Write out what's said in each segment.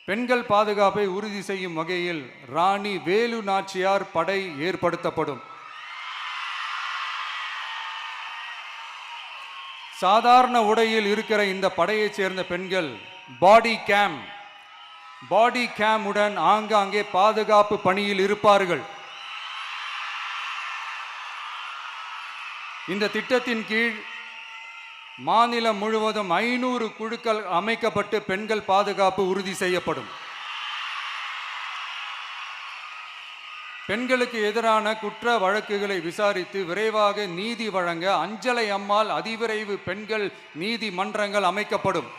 பெண்கள் பாதுகாப்பை உறுதி செய்யும் வகையில் ராணி வேலு நாச்சியார் படை ஏற்படுத்தப்படும். சாதாரண உடையில் இருக்கிற இந்த படையைச் சேர்ந்த பெண்கள் பாடி கேம் உடன் ஆங்காங்கே பாதுகாப்பு பணியில் இருப்பார்கள். இந்த திட்டத்தின் கீழ் மாநிலம் முழுவதும் 500 குழுக்கள் அமைக்கப்பட்டு பெண்கள் பாதுகாப்பு உறுதி செய்யப்படும். பெண்களுக்கு எதிரான குற்ற வழக்குகளை விசாரித்து விரைவாக நீதி வழங்க அஞ்சலை அம்மாள் அதிவிரைவு பெண்கள் நீதிமன்றங்கள் அமைக்கப்படும்.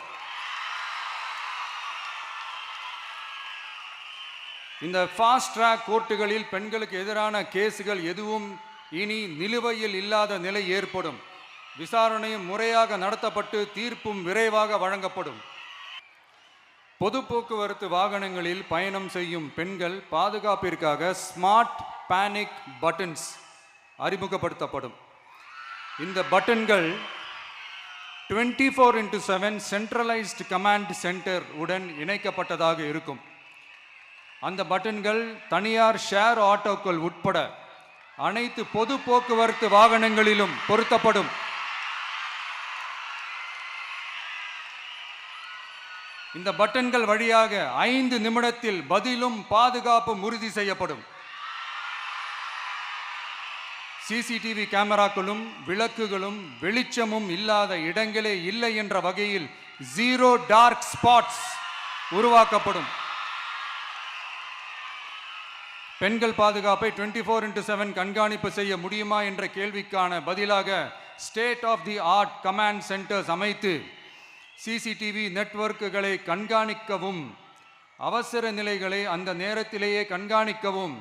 இந்த ஃபாஸ்ட் ட்ராக் கோர்ட்டுகளில் பெண்களுக்கு எதிரான கேசுகள் எதுவும் இனி நிலுவையில் இல்லாத நிலை ஏற்படும். விசாரணையும் முறையாக நடத்தப்பட்டு தீர்ப்பும் விரைவாக வழங்கப்படும். பொது போக்குவரத்து வாகனங்களில் பயணம் செய்யும் பெண்கள் பாதுகாப்பிற்காக ஸ்மார்ட் பேனிக் பட்டன்ஸ் அறிமுகப்படுத்தப்படும். இந்த பட்டன்கள் 24/7 சென்ட்ரலைஸ்டு கமாண்ட் சென்டர் உடன் இணைக்கப்பட்டதாக இருக்கும். அந்த பட்டன்கள் தனியார் ஷேர் ஆட்டோக்கள் உட்பட அனைத்து பொது போக்குவரத்து வாகனங்களிலும் பொருத்தப்படும். இந்த பட்டன்கள் வழியாக 5 நிமிடத்தில் பதிலும் பாதுகாப்பும் உறுதி செய்யப்படும். சிசிடிவி கேமராக்களும் விளக்குகளும் வெளிச்சமும் இல்லாத இடங்களே இல்லை என்ற வகையில் 0 டார்க் ஸ்பாட்ஸ் உருவாக்கப்படும். பெண்கள் பாதுகாப்பை 24/7 கண்காணிப்பு செய்ய முடியுமா என்ற கேள்விக்கான பதிலாக state of the art command centres அமைத்து சிசிடிவி நெட்வொர்க்குகளை கண்காணிக்கவும் அவசர நிலைகளை அந்த நேரத்திலேயே கண்காணிக்கவும்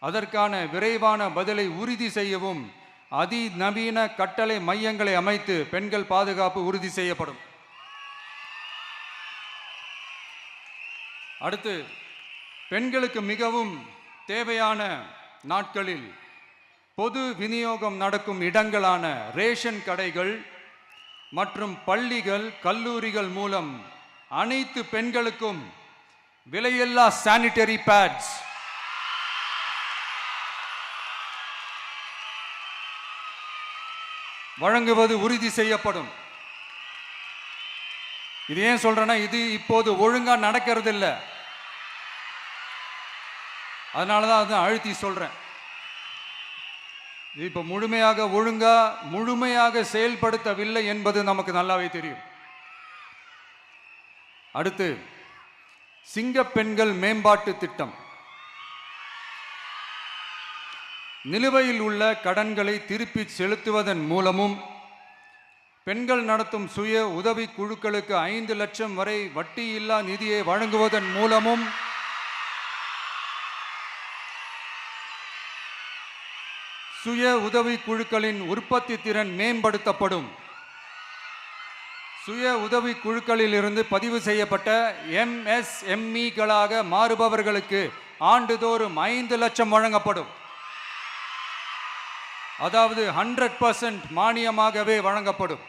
அதற்கான விரைவான பதிலை உறுதி செய்யவும் அதிநவீன கட்டளை மையங்களை அமைத்து பெண்கள் பாதுகாப்பு உறுதி செய்யப்படும். அடுத்து, பெண்களுக்கு மிகவும் தேவையான நாட்களில் பொது விநியோகம் நடக்கும் இடங்களான ரேஷன் கடைகள் மற்றும் பள்ளிகள் கல்லூரிகள் மூலம் அனைத்து பெண்களுக்கும் விலையில்லா சானிட்டரி பேட்ஸ் வழங்குவது உறுதி செய்யப்படும். இது ஏன் சொல்றேன்னா, இது இப்போது ஒழுங்கா நடக்கிறது இல்லை. அதனாலதான் அதை அழுத்தி சொல்றேன். இப்போ முழுமையாக செயல்படுத்தவில்லை என்பது நமக்கு நல்லாவே தெரியும். அடுத்து, சிங்கப்பெண்கள் மேம்பாட்டு திட்டம். நிலுவையில் உள்ள கடன்களை திருப்பி செலுத்துவதன் மூலமும் பெண்கள் நடத்தும் சுய உதவி குழுக்களுக்கு 5 லட்சம் வரை வட்டியில்லா நிதியை வழங்குவதன் மூலமும் சுய உதவி குழுக்களின் உற்பத்தி திறன் மேம்படுத்தப்படும். சுய உதவி குழுக்களில் இருந்து பதிவு செய்யப்பட்ட MSMEகளாக மாறுபவர்களுக்கு ஆண்டுதோறும் 5 லட்சம் வழங்கப்படும். அதாவது 100% மானியமாகவே வழங்கப்படும்.